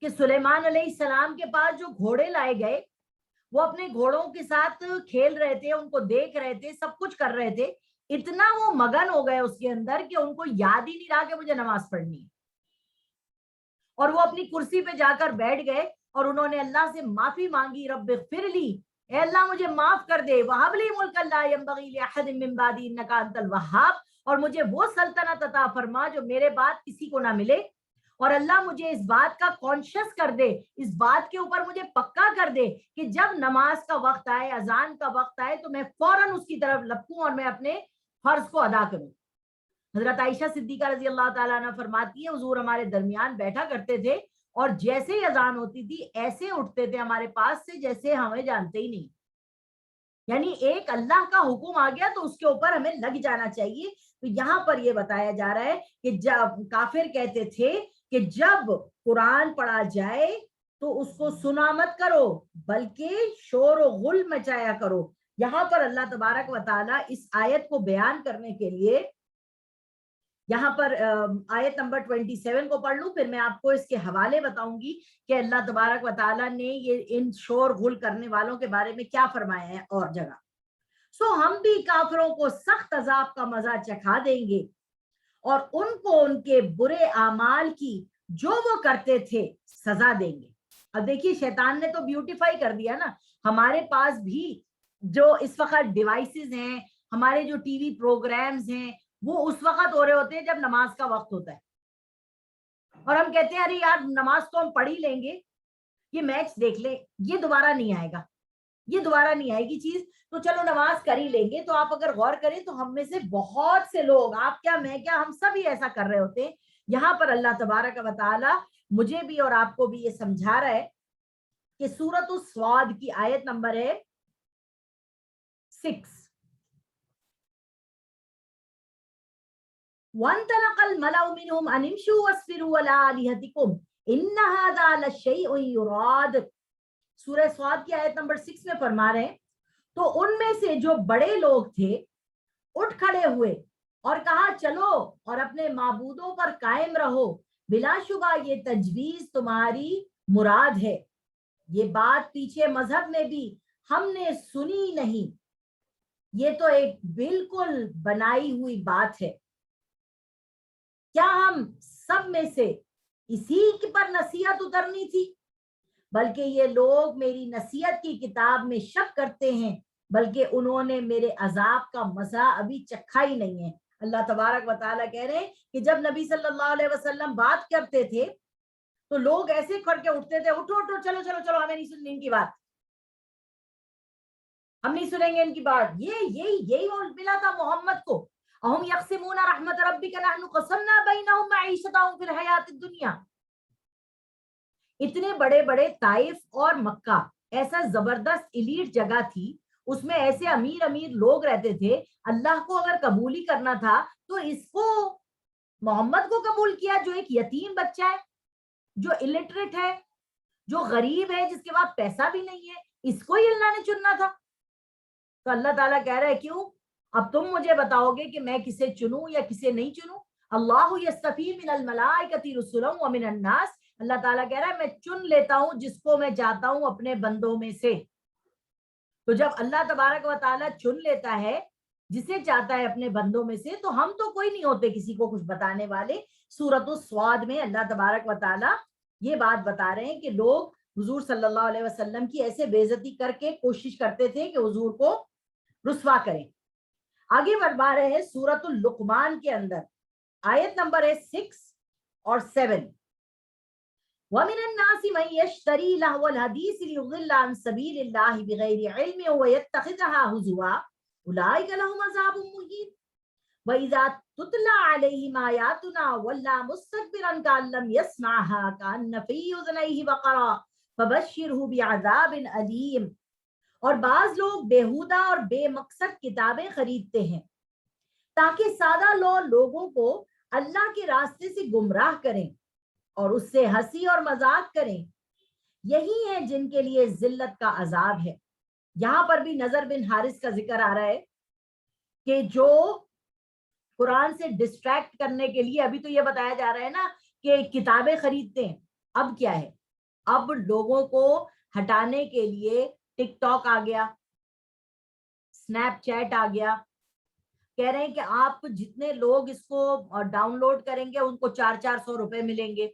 کہ سلیمان علیہ السلام کے پاس جو گھوڑے لائے گئے وہ اپنے گھوڑوں کے ساتھ کھیل رہے تھے, ان کو دیکھ رہے تھے, سب کچھ کر رہے تھے, اتنا وہ مگن ہو گئے اس کے اندر کہ ان کو یاد ہی نہیں رہا کہ مجھے نماز پڑھنی ہے, اور وہ اپنی کرسی پہ جا کر بیٹھ گئے اور انہوں نے اللہ سے معافی مانگی, رب اغفر لی, اے اللہ مجھے معاف کر دے, وہب لی ملکا لا ینبغی لأحد من بعدی انک انت الوہاب, اور مجھے وہ سلطنت عطا فرما جو میرے بعد کسی کو نہ ملے, اور اللہ مجھے اس بات کا کانشیس کر دے, اس بات کے اوپر مجھے پکا کر دے کہ جب نماز کا وقت آئے, اذان کا وقت آئے, تو میں فوراً اس کی طرف لپکوں اور میں اپنے فرض کو ادا کروں. حضرت عائشہ صدیقہ رضی اللہ تعالیٰ عنہ فرماتی ہے حضور ہمارے درمیان بیٹھا کرتے تھے اور جیسے ہی اذان ہوتی تھی ایسے اٹھتے تھے ہمارے پاس سے جیسے ہمیں جانتے ہی نہیں, یعنی ایک اللہ کا حکم آ گیا تو اس کے اوپر ہمیں لگ جانا چاہیے. تو یہاں پر یہ بتایا جا رہا ہے کہ جب کافر کہتے تھے کہ جب قرآن پڑھا جائے تو اس کو سنا مت کرو بلکہ شور و غل مچایا کرو. یہاں پر اللہ تبارک و تعالیٰ اس آیت کو بیان کرنے کے لیے یہاں پر آیت نمبر 27 کو پڑھ لوں, پھر میں آپ کو اس کے حوالے بتاؤں گی کہ اللہ تبارک و تعالیٰ نے یہ ان شور غل کرنے والوں کے بارے میں کیا فرمایا ہے اور جگہ. سو ہم بھی کافروں کو سخت عذاب کا مزہ چکھا دیں گے اور ان کو ان کے برے اعمال کی جو وہ کرتے تھے سزا دیں گے. اب دیکھیے شیطان نے تو بیوٹیفائی کر دیا نا, ہمارے پاس بھی جو اس وقت ڈیوائسز ہیں, ہمارے جو ٹی وی پروگرامز ہیں, وہ اس وقت ہو رہے ہوتے ہیں جب نماز کا وقت ہوتا ہے, اور ہم کہتے ہیں ارے یار نماز تو ہم پڑھ ہی لیں گے, یہ میچ دیکھ لیں, یہ دوبارہ نہیں آئے گا, یہ دوبارہ نہیں آئے گی چیز, تو چلو نماز کر ہی لیں گے. تو آپ اگر غور کریں تو ہم میں سے بہت سے لوگ, آپ کیا میں کیا, ہم سب ہی ایسا کر رہے ہوتے ہیں. یہاں پر اللہ تبارک و تعالی مجھے بھی اور آپ کو بھی یہ سمجھا رہا ہے کہ سورۃ الصاد کی آیت نمبر ہے 6, وَانْطَلَقَ الْمَلَأُ مِنْهُمْ أَنِ امْشُوا وَاصْبِرُوا عَلَىٰ آلِهَتِكُمْ إِنَّ هَٰذَا لَشَيْءٌ يُرَادُ. سورہ صاد کی آیت نمبر 6 میں فرما رہے ہیں تو ان میں سے جو بڑے لوگ تھے اٹھ کھڑے ہوئے اور کہا چلو اور اپنے معبودوں پر قائم رہو، بلا شبہ یہ تجویز تمہاری مراد ہے. یہ بات پیچھے مذہب میں بھی ہم نے سنی نہیں، یہ تو ایک بالکل بنائی ہوئی بات ہے. کیا ہم سب میں سے اسی پر نصیحت اترنی تھی؟ بلکہ یہ لوگ میری نصیحت کی کتاب میں شک کرتے ہیں، بلکہ انہوں نے میرے عذاب کا مزہ ابھی چکھا ہی نہیں ہے. اللہ تبارک و تعالیٰ کہہ رہے ہیں کہ جب نبی صلی اللہ علیہ وسلم بات کرتے تھے تو لوگ ایسے کر کے اٹھتے تھے، اٹھو اٹھو، چلو چلو چلو، ہمیں نہیں سننی ان کی بات، ہم نہیں سنیں گے ان کی بات. یہی ملا تھا محمد کو. اہم یقسمون رحمت ربک نحن قسمنا بینہم معیشتہم فی الحیات الدنیا. اتنے بڑے بڑے طائف اور مکہ ایسا زبردست ایلیٹ جگہ تھی، اس میں ایسے امیر لوگ رہتے تھے. اللہ کو اگر قبول ہی کرنا تھا تو اس کو محمد کو قبول کیا جو ایک یتیم بچہ ہے، جو الٹریٹ ہے، جو غریب ہے، جس کے پاس پیسہ بھی نہیں ہے. اس کو ہی اللہ نے چننا تھا. تو اللہ تعالیٰ کہہ رہا ہے کیوں؟ اب تم مجھے بتاؤ گے کہ میں کسے چنوں یا کسے نہیں چنوں. اللہ یستفی من الملائکۃ رسلا ومن الناس. اللہ تعالیٰ کہہ رہا ہے میں چن لیتا ہوں جس کو میں چاہتا ہوں اپنے بندوں میں سے. تو جب اللہ تبارک و تعالیٰ چن لیتا ہے جسے چاہتا ہے اپنے بندوں میں سے، تو ہم تو کوئی نہیں ہوتے کسی کو کچھ بتانے والے. سورۃ الصاد میں اللہ تبارک و تعالیٰ یہ بات بتا رہے ہیں کہ لوگ حضور صلی اللہ علیہ وسلم کی ایسے بے عزتی کر کے کوشش کرتے تھے کہ حضور کو رسوا کریں. آگے بڑھا رہے ہیں سورۃ اللقمان کے اندر آیت نمبر ہے 6 اور 7. وَمِنَ النَّاسِ مَن يَشْتَرِي لَهْوَ الْحَدِيثِ لِيُضِلَّ عَن سَبِيلِ اللَّهِ بِغَيْرِ عِلْمٍ وَيَتَّخِذَهَا هُزُوًا أُولَٰئِكَ لَهُمْ عَذَابٌ مُّهِينٌ. وَإِذَا تُتْلَىٰ عَلَيْهِمْ آيَاتُنَا وَلَّىٰ مُسْتَكْبِرًا كَأَن لَّمْ يَسْمَعْهَا كَأَنَّ فِي أُذُنَيْهِ وَقْرًا فَبَشِّرْهُ بِعَذَابٍ أَلِيمٍ. اور بعض لوگ بیہودہ اور بے مقصد کتابیں خریدتے ہیں تاکہ سادہ لوگوں کو اللہ کے راستے سے گمراہ کریں اور اس سے ہنسی اور مذاق کریں. یہی ہیں جن کے لیے ذلت کا عذاب ہے. یہاں پر بھی نضر بن حارث کا ذکر آ رہا ہے کہ جو قرآن سے ڈسٹریکٹ کرنے کے لیے، ابھی تو یہ بتایا جا رہا ہے نا کہ کتابیں خریدتے ہیں، اب کیا ہے؟ اب لوگوں کو ہٹانے کے لیے ٹک ٹاک آ گیا، سنیپ چیٹ آ گیا. کہہ رہے ہیں کہ آپ جتنے لوگ اس کو ڈاؤن لوڈ کریں گے ان کو 400 روپے ملیں گے.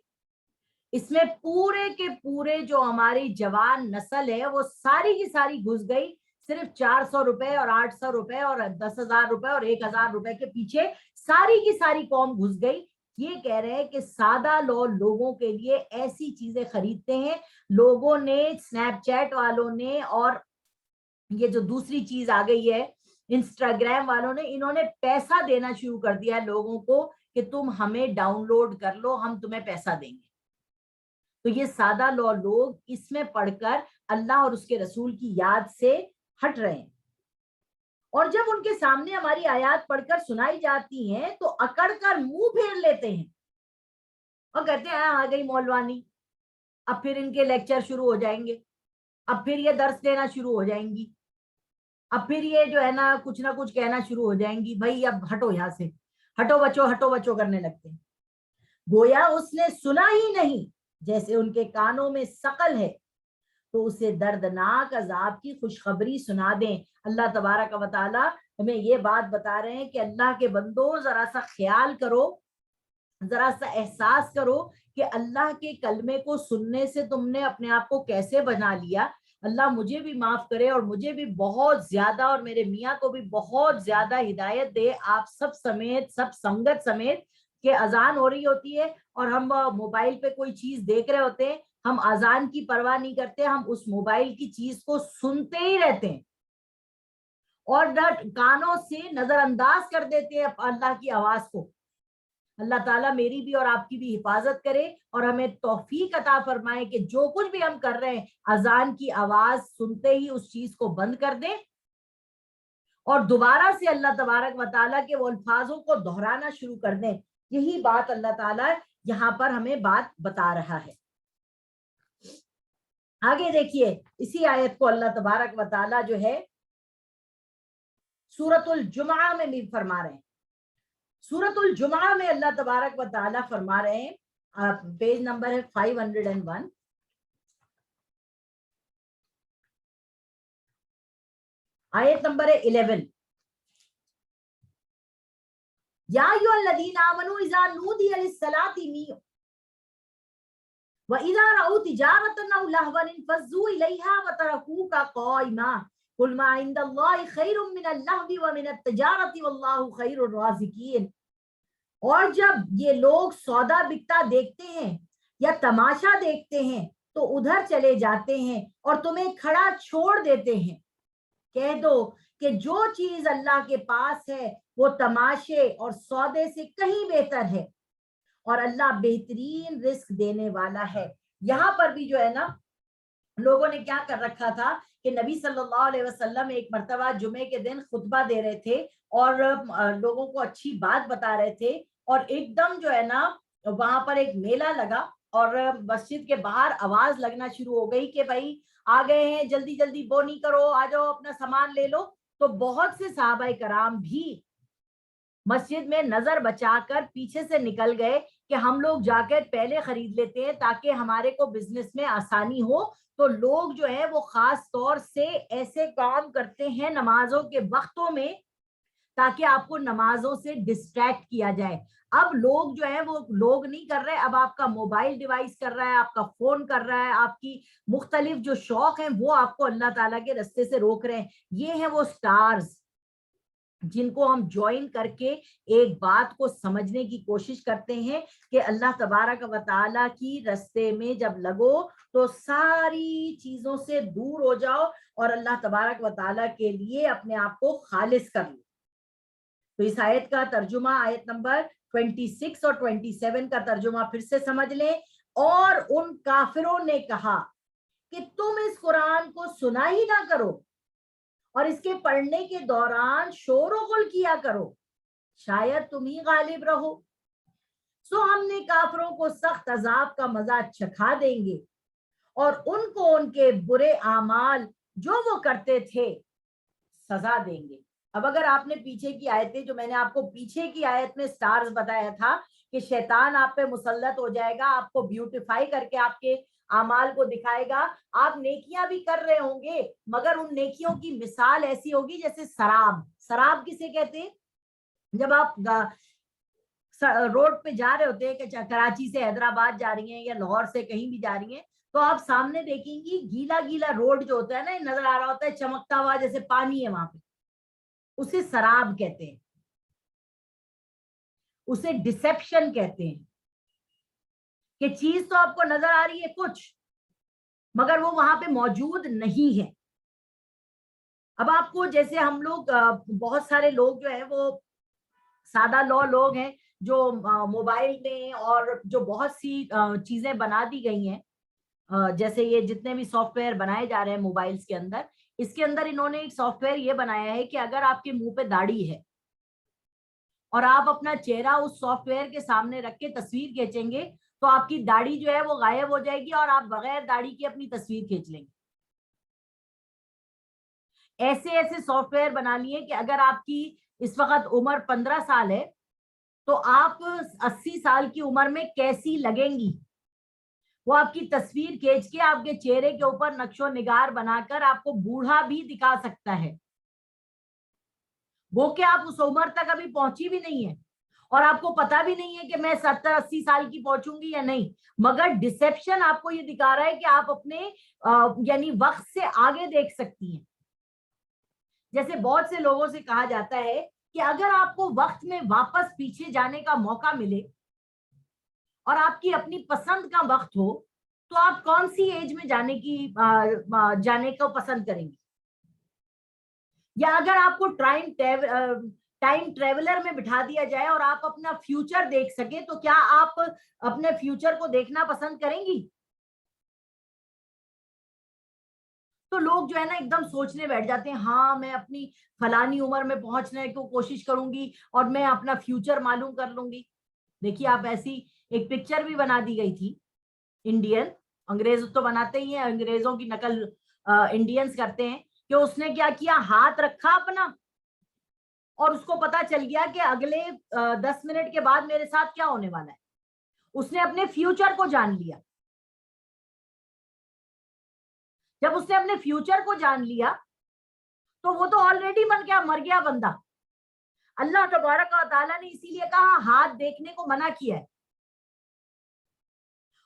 اس میں پورے کے پورے جو ہماری جوان نسل ہے وہ ساری کی ساری گھس گئی صرف 400 روپے اور 800 روپے اور 10,000 روپے اور 1,000 روپے کے پیچھے ساری کی ساری قوم گھس گئی. یہ کہہ رہے ہیں کہ سادہ لوگوں کے لیے ایسی چیزیں خریدتے ہیں. لوگوں نے، سنیپ چیٹ والوں نے، اور یہ جو دوسری چیز آ گئی ہے انسٹاگرام والوں نے، انہوں نے پیسہ دینا شروع کر دیا ہے لوگوں کو کہ تم ہمیں ڈاؤن لوڈ کر لو، ہم تمہیں پیسہ دیں گے. تو یہ سادہ لوگ اس میں پڑھ کر اللہ اور اس کے رسول کی یاد سے ہٹ رہے ہیں. اور جب ان کے سامنے ہماری آیات پڑھ کر سنائی جاتی ہیں تو اکڑ کر منہ پھیر لیتے ہیں اور کہتے ہیں آ گئی مولوانی، اب پھر ان کے لیکچر شروع ہو جائیں گے، اب پھر یہ درس دینا شروع ہو جائیں گی، اب پھر یہ جو ہے نا کچھ نہ کچھ کہنا شروع ہو جائیں گی. بھائی اب ہٹو یہاں سے، ہٹو بچو کرنے لگتے ہیں. گویا اس نے سنا ہی نہیں، جیسے ان کے کانوں میں ثقل ہے تو اسے دردناک عذاب کی خوشخبری سنا دیں. اللہ تبارک و تعالیٰ ہمیں یہ بات بتا رہے ہیں کہ اللہ کے بندو ذرا سا خیال کرو، ذرا سا احساس کرو کہ اللہ کے کلمے کو سننے سے تم نے اپنے آپ کو کیسے بنا لیا. اللہ مجھے بھی معاف کرے اور مجھے بھی بہت زیادہ اور میرے میاں کو بھی بہت زیادہ ہدایت دے، آپ سب سمیت، سب سنگت سمیت، کہ اذان ہو رہی ہوتی ہے اور ہم موبائل پہ کوئی چیز دیکھ رہے ہوتے ہیں، ہم اذان کی پرواہ نہیں کرتے، ہم اس موبائل کی چیز کو سنتے ہی رہتے ہیں اور کانوں سے نظر انداز کر دیتے ہیں اللہ کی آواز کو. اللہ تعالیٰ میری بھی اور آپ کی بھی حفاظت کرے اور ہمیں توفیق عطا فرمائے کہ جو کچھ بھی ہم کر رہے ہیں اذان کی آواز سنتے ہی اس چیز کو بند کر دیں اور دوبارہ سے اللہ تبارک و تعالیٰ کے وہ الفاظوں کو دہرانا شروع کر دیں. یہی بات اللہ تعالیٰ یہاں پر ہمیں بات بتا رہا ہے. آگے دیکھیے اسی آیت کو اللہ تبارک و تعالیٰ جو ہے سورۃ الجمعہ میں بھی فرما رہے ہیں. سورۃ الجمعہ میں اللہ تبارک و تعالیٰ فرما رہے ہیں, پیج نمبر ہے 501, آیت نمبر ہے 11. یا ایھا الذین آمنوا اذا نودی للصلاۃ من وَإِذَا رَأَوْا تِجَارَةً أَوْ لَهْوًا انفَضُّوا إِلَيْهَا وَتَرَكُوكَ قَائِمًا قُلْ مَا عِندَ اللَّهِ خَيْرٌ مِّنَ اللَّهْوِ وَمِنَ التِّجَارَةِ وَاللَّهُ خَيْرُ الرَّازِقِينَ. اور جب یہ لوگ سودا بکتا دیکھتے ہیں یا تماشا دیکھتے ہیں تو ادھر چلے جاتے ہیں اور تمہیں کھڑا چھوڑ دیتے ہیں. کہہ دو کہ جو چیز اللہ کے پاس ہے وہ تماشے اور سودے سے کہیں بہتر ہے اور اللہ بہترین رزق دینے والا ہے. یہاں پر بھی جو ہے نا لوگوں نے کیا کر رکھا تھا کہ نبی صلی اللہ علیہ وسلم ایک مرتبہ جمعے کے دن خطبہ دے رہے تھے اور لوگوں کو اچھی بات بتا رہے تھے, اور ایک دم جو ہے نا وہاں پر ایک میلہ لگا اور مسجد کے باہر آواز لگنا شروع ہو گئی کہ بھائی آ گئے ہیں, جلدی جلدی بونی کرو, آ جاؤ اپنا سامان لے لو. تو بہت سے صحابہ کرام بھی مسجد میں نظر بچا کر پیچھے سے نکل گئے کہ ہم لوگ جا کر پہلے خرید لیتے ہیں تاکہ ہمارے کو بزنس میں آسانی ہو. تو لوگ جو ہے وہ خاص طور سے ایسے کام کرتے ہیں نمازوں کے وقتوں میں تاکہ آپ کو نمازوں سے ڈسٹریکٹ کیا جائے. اب لوگ جو ہے وہ لوگ نہیں کر رہے, اب آپ کا موبائل ڈیوائس کر رہا ہے, آپ کا فون کر رہا ہے, آپ کی مختلف جو شوق ہیں وہ آپ کو اللہ تعالیٰ کے رستے سے روک رہے ہیں. یہ ہیں وہ سٹارز جن کو ہم جوائن کر کے ایک بات کو سمجھنے کی کوشش کرتے ہیں کہ اللہ تبارک و تعالیٰ کی رستے میں جب لگو تو ساری چیزوں سے دور ہو جاؤ اور اللہ تبارک و تعالیٰ کے لیے اپنے آپ کو خالص کر لو. تو اس آیت کا ترجمہ آیت نمبر 26 اور 27 کا ترجمہ پھر سے سمجھ لیں. اور ان کافروں نے کہا کہ تم اس قرآن کو سنا ہی نہ کرو اور اس کے پڑھنے کے دوران شور و غل کیا کرو, شاید تم ہی غالب رہو. سو ہم نے کافروں کو سخت عذاب کا مزہ چکھا دیں گے اور ان کو ان کے برے اعمال جو وہ کرتے تھے سزا دیں گے. اب اگر آپ نے پیچھے کی آیتیں جو میں نے آپ کو پیچھے کی آیت میں سٹارز بتایا تھا کہ شیطان آپ پہ مسلط ہو جائے گا, آپ کو بیوٹیفائی کر کے آپ کے اعمال کو دکھائے گا, آپ نیکیاں بھی کر رہے ہوں گے مگر ان نیکیوں کی مثال ایسی ہوگی جیسے سراب. سراب کسے کہتے ہیں؟ جب آپ روڈ پہ جا رہے ہوتے ہیں کہ کراچی سے حیدرآباد جا رہی ہیں یا لاہور سے کہیں بھی جا رہی ہیں تو آپ سامنے دیکھیں گی گیلا گیلا روڈ جو ہوتا ہے نا نظر آ رہا ہوتا ہے, چمکتا ہوا جیسے پانی ہے وہاں پہ, اسے سراب کہتے ہیں, اسے ڈسیپشن کہتے ہیں کہ چیز تو آپ کو نظر آ رہی ہے کچھ مگر وہ وہاں پہ موجود نہیں ہے. اب آپ کو جیسے ہم لوگ بہت سارے لوگ جو ہیں وہ سادہ لوگ ہیں جو موبائل میں اور جو بہت سی چیزیں بنا دی گئی ہیں, جیسے یہ جتنے بھی سافٹ ویئر بنائے جا رہے ہیں موبائلز کے اندر, اس کے اندر انہوں نے ایک سافٹ ویئر یہ بنایا ہے کہ اگر آپ کے منہ پہ داڑھی ہے اور آپ اپنا چہرہ اس سافٹ ویئر کے سامنے رکھ کے تصویر کھینچیں گے تو آپ کی داڑھی جو ہے وہ غائب ہو جائے گی اور آپ بغیر داڑھی کی اپنی تصویر کھینچ لیں گے. ایسے ایسے سافٹ ویئر بنا لیے کہ اگر آپ کی اس وقت عمر 15 سال ہے تو آپ 80 سال کی عمر میں کیسی لگیں گی, وہ آپ کی تصویر کھینچ کے آپ کے چہرے کے اوپر نقش و نگار بنا کر آپ کو بوڑھا بھی دکھا سکتا ہے. وہ کہ آپ اس عمر تک ابھی پہنچی بھی نہیں ہے اور آپ کو پتا بھی نہیں ہے کہ میں 70-80 سال کی پہنچوں گی یا نہیں, مگر ڈسیپشن آپ کو یہ دکھا رہا ہے کہ آپ اپنے یعنی وقت سے آگے دیکھ سکتی ہیں. جیسے بہت سے لوگوں سے کہا جاتا ہے کہ اگر آپ کو وقت میں واپس پیچھے جانے کا موقع ملے اور آپ کی اپنی پسند کا وقت ہو تو آپ کون سی ایج میں جانے کو پسند کریں گے؟ یا اگر آپ کو ٹائم ٹریولر میں بٹھا دیا جائے اور آپ اپنا فیوچر دیکھ سکیں تو کیا آپ اپنے فیوچر کو دیکھنا پسند کریں گی؟ تو لوگ جو ہے نا ایک دم سوچنے بیٹھ جاتے ہیں ہاں میں اپنی فلانی عمر میں پہنچنے کی کوشش کروں گی اور میں اپنا فیوچر معلوم کر لوں گی. دیکھیے آپ ایسی ایک پکچر بھی بنا دی گئی تھی انڈین, انگریز تو بناتے ہی ہیں, انگریزوں کی نقل انڈینز کرتے ہیں, کہ اس نے کیا کیا, ہاتھ رکھا اپنا اور اس کو پتا چل گیا کہ اگلے 10 منٹ کے بعد میرے ساتھ کیا ہونے والا ہے. اس نے اپنے فیوچر کو جان لیا. جب اس نے اپنے فیوچر کو جان لیا تو وہ تو آلریڈی بن گیا, مر گیا بندہ. اللہ تبارک و تعالیٰ نے اسی لیے کہا ہاتھ دیکھنے کو منع کیا ہے.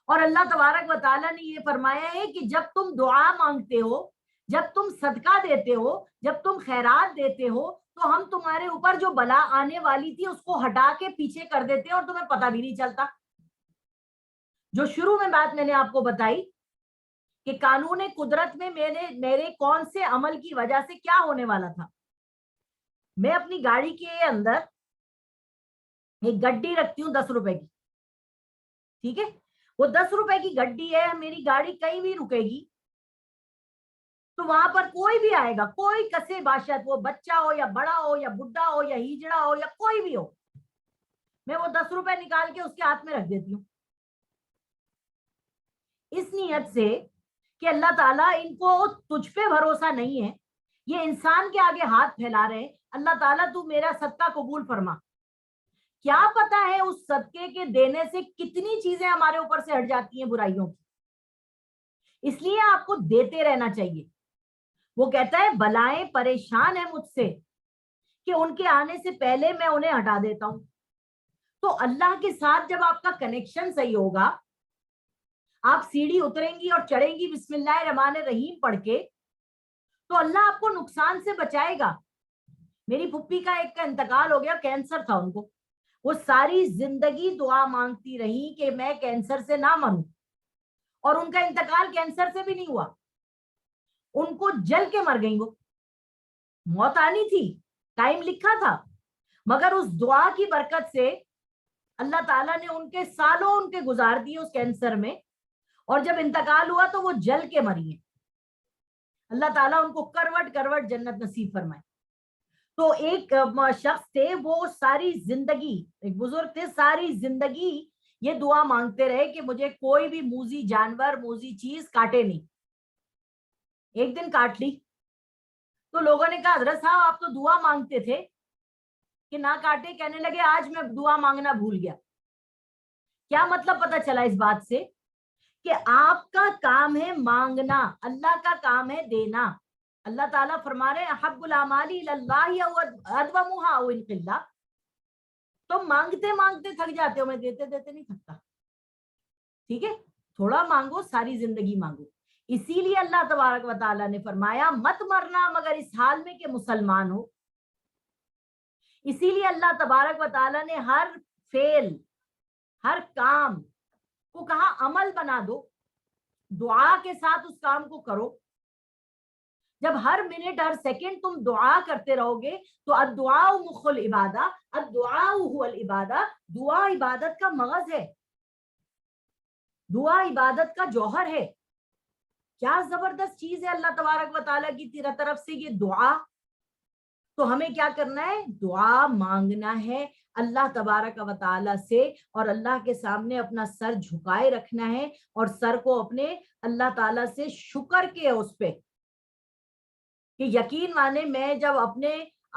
اور اللہ تبارک و تعالیٰ نے یہ فرمایا ہے کہ جب تم دعا مانگتے ہو, جب تم صدقہ دیتے ہو, جب تم خیرات دیتے ہو, تو ہم تمہارے اوپر جو بلا آنے والی تھی اس کو ہٹا کے پیچھے کر دیتے ہیں اور تمہیں پتہ بھی نہیں چلتا. جو شروع میں بات میں نے آپ کو بتائی کہ قانون قدرت میں میرے کون سے عمل کی وجہ سے کیا ہونے والا تھا. میں اپنی گاڑی کے اندر ایک گڈی رکھتی ہوں 10 روپے کی, ٹھیک ہے, وہ 10 روپے کی گڈی ہے, میری گاڑی کہیں بھی رکے گی تو وہاں پر کوئی بھی آئے گا, کوئی کسے باشد, وہ بچہ ہو یا بڑا ہو یا بڈھا ہو یا ہیجڑا ہو یا کوئی بھی ہو, میں وہ 10 روپے نکال کے اس کے ہاتھ میں رکھ دیتی ہوں اس نیت سے کہ اللہ تعالیٰ ان کو تجھ پہ بھروسہ نہیں ہے, یہ انسان کے آگے ہاتھ پھیلا رہے, اللہ تعالیٰ تو میرا صدقہ قبول فرما. کیا پتا ہے اس صدقے کے دینے سے کتنی چیزیں ہمارے اوپر سے ہٹ جاتی ہیں برائیوں کی. اس لیے آپ کو دیتے رہنا چاہیے. وہ کہتا ہے بلائیں پریشان ہیں مجھ سے کہ ان کے آنے سے پہلے میں انہیں ہٹا دیتا ہوں. تو اللہ کے ساتھ جب آپ کا کنیکشن صحیح ہوگا, آپ سیڑھی اتریں گی اور چڑھیں گی بسم اللہ الرحمن الرحیم پڑھ کے, تو اللہ آپ کو نقصان سے بچائے گا. میری پھپھی کا ایک کا انتقال ہو گیا, کینسر تھا ان کو, وہ ساری زندگی دعا مانگتی رہی کہ میں کینسر سے نہ مروں, اور ان کا انتقال کینسر سے بھی نہیں ہوا, ان کو جل کے مر گئی. وہ موت آنی تھی, ٹائم لکھا تھا, مگر اس دعا کی برکت سے اللہ تعالیٰ نے ان کے سالوں ان کے گزار دیے اس کینسر میں, اور جب انتقال ہوا تو وہ جل کے مری ہیں. اللہ تعالیٰ ان کو کروٹ کروٹ جنت نصیب فرمائے. تو ایک شخص تھے, وہ ساری زندگی, ایک بزرگ تھے, ساری زندگی یہ دعا مانگتے رہے کہ مجھے کوئی بھی موذی جانور, موذی چیز کاٹے نہیں. ایک دن کاٹ لی تو لوگوں نے کہا حضرت صاحب آپ تو دعا مانگتے تھے کہ نہ کاٹے, کہنے لگے آج میں دعا مانگنا بھول گیا. کیا مطلب پتا چلا اس بات سے کہ آپ کا کام ہے مانگنا, اللہ کا کام ہے دینا. اللہ تعالیٰ فرما رہے احب الاعمال الی اللہ ادومها او ان قلہ. تم مانگتے مانگتے تھک جاتے ہو, میں دیتے دیتے نہیں تھکتا. ٹھیک ہے, تھوڑا مانگو, ساری زندگی مانگو. اسی لیے اللہ تبارک و تعالیٰ نے فرمایا مت مرنا مگر اس حال میں کہ مسلمان ہو. اسی لیے اللہ تبارک و تعالیٰ نے ہر فعل, ہر کام کو کہا عمل بنا دو, دعا کے ساتھ اس کام کو کرو. جب ہر منٹ ہر سیکنڈ تم دعا کرتے رہو گے تو الدعاء مخ العبادہ, الدعاء هو العبادہ, دعا عبادت کا مغز ہے, دعا عبادت کا جوہر ہے. کیا زبردست چیز ہے اللہ تبارک و تعالیٰ کی طرف سے یہ دعا. تو ہمیں کیا کرنا ہے, دعا مانگنا ہے اللہ تبارک و تعالیٰ سے, اور اللہ کے سامنے اپنا سر جھکائے رکھنا ہے, اور سر کو اپنے اللہ تعالیٰ سے شکر کے اس پہ کہ یقین مانے میں جب اپنے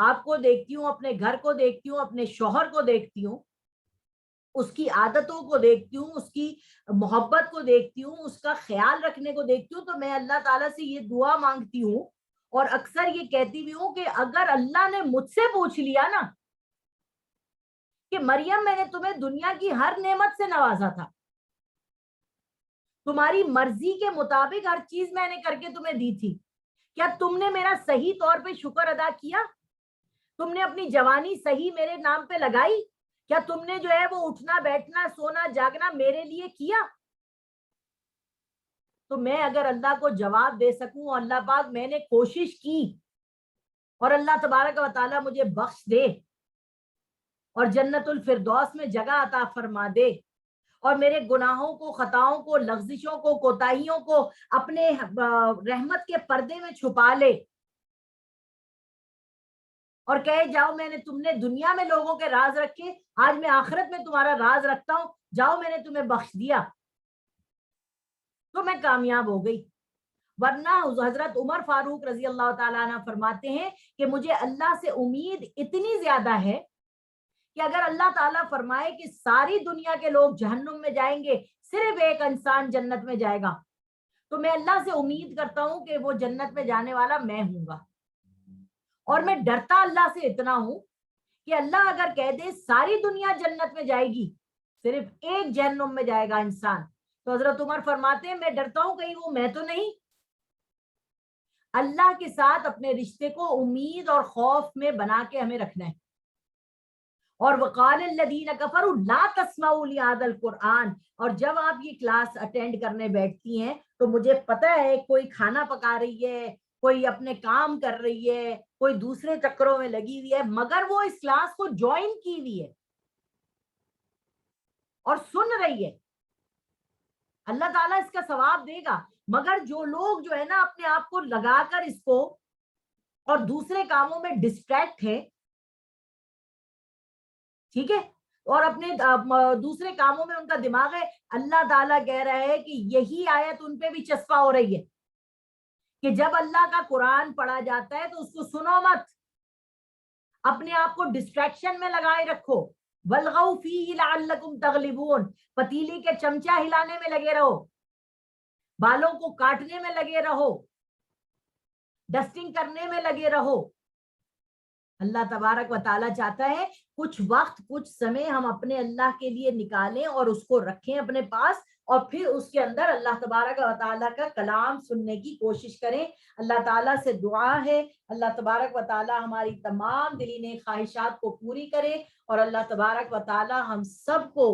آپ کو دیکھتی ہوں, اپنے گھر کو دیکھتی ہوں, اپنے شوہر کو دیکھتی ہوں, اس کی عادتوں کو دیکھتی ہوں, اس کی محبت کو دیکھتی ہوں, اس کا خیال رکھنے کو دیکھتی ہوں, تو میں اللہ تعالیٰ سے یہ دعا مانگتی ہوں, اور اکثر یہ کہتی بھی ہوں کہ اگر اللہ نے مجھ سے پوچھ لیا نا کہ مریم میں نے تمہیں دنیا کی ہر نعمت سے نوازا تھا, تمہاری مرضی کے مطابق ہر چیز میں نے کر کے تمہیں دی تھی, کیا تم نے میرا صحیح طور پہ شکر ادا کیا؟ تم نے اپنی جوانی صحیح میرے نام پہ لگائی؟ کیا تم نے جو ہے وہ اٹھنا بیٹھنا سونا جاگنا میرے لیے کیا؟ تو میں اگر اللہ کو جواب دے سکوں, اللہ پاک میں نے کوشش کی اور اللہ تبارک و تعالیٰ مجھے بخش دے اور جنت الفردوس میں جگہ عطا فرما دے, اور میرے گناہوں کو، خطاؤں کو، لغزشوں کو، کوتاہیوں کو اپنے رحمت کے پردے میں چھپا لے اور کہے جاؤ میں نے تم نے دنیا میں لوگوں کے راز رکھے، آج میں آخرت میں تمہارا راز رکھتا ہوں، جاؤ میں نے تمہیں بخش دیا، تو میں کامیاب ہو گئی۔ ورنہ حضرت عمر فاروق رضی اللہ تعالیٰ عنہ فرماتے ہیں کہ مجھے اللہ سے امید اتنی زیادہ ہے کہ اگر اللہ تعالیٰ فرمائے کہ ساری دنیا کے لوگ جہنم میں جائیں گے، صرف ایک انسان جنت میں جائے گا، تو میں اللہ سے امید کرتا ہوں کہ وہ جنت میں جانے والا میں ہوں گا۔ اور میں ڈرتا اللہ سے اتنا ہوں کہ اللہ اگر کہہ دے ساری دنیا جنت میں جائے گی، صرف ایک جہنم میں جائے گا انسان، تو حضرت عمر فرماتے ہیں میں ڈرتا ہوں کہیں وہ میں تو نہیں۔ اللہ کے ساتھ اپنے رشتے کو امید اور خوف میں بنا کے ہمیں رکھنا ہے۔ اور وقال الذین کفروا لا تسمعوا لهذا القرآن، اور جب آپ یہ کلاس اٹینڈ کرنے بیٹھتی ہیں تو مجھے پتا ہے کوئی کھانا پکا رہی ہے، کوئی اپنے کام کر رہی ہے، کوئی دوسرے چکروں میں لگی ہوئی ہے، مگر وہ اس کلاس کو جوائن کی ہوئی ہے اور سن رہی ہے، اللہ تعالیٰ اس کا ثواب دے گا۔ مگر جو لوگ جو ہے نا اپنے آپ کو لگا کر اس کو اور دوسرے کاموں میں ڈسٹریکٹ ہے، ٹھیک ہے، اور اپنے دوسرے کاموں میں ان کا دماغ ہے، اللہ تعالیٰ کہہ رہا ہے کہ یہی آیت ان پہ بھی چسپا ہو رہی ہے کہ جب اللہ کا قرآن پڑھا جاتا ہے تو اس کو سنو مت، اپنے آپ کو ڈسٹریکشن میں لگائے رکھو، وَالْغَوْا فِيهِ لَعَلَّكُمْ تَغْلِبُونَ، پتیلی کے چمچہ ہلانے میں لگے رہو، بالوں کو کاٹنے میں لگے رہو، ڈسٹنگ کرنے میں لگے رہو۔ اللہ تبارک و تعالیٰ چاہتا ہے کچھ وقت، کچھ سمے ہم اپنے اللہ کے لیے نکالیں اور اس کو رکھیں اپنے پاس، اور پھر اس کے اندر اللہ تبارک و تعالیٰ کا کلام سننے کی کوشش کریں۔ اللہ تعالیٰ سے دعا ہے اللہ تبارک و تعالیٰ ہماری تمام دلی نیک خواہشات کو پوری کرے، اور اللہ تبارک و تعالیٰ ہم سب کو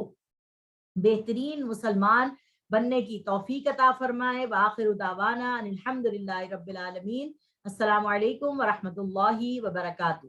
بہترین مسلمان بننے کی توفیق عطا فرمائے۔ وآخر دعوانا ان الحمد للہ رب العالمین۔ السلام علیکم ورحمۃ اللہ وبرکاتہ۔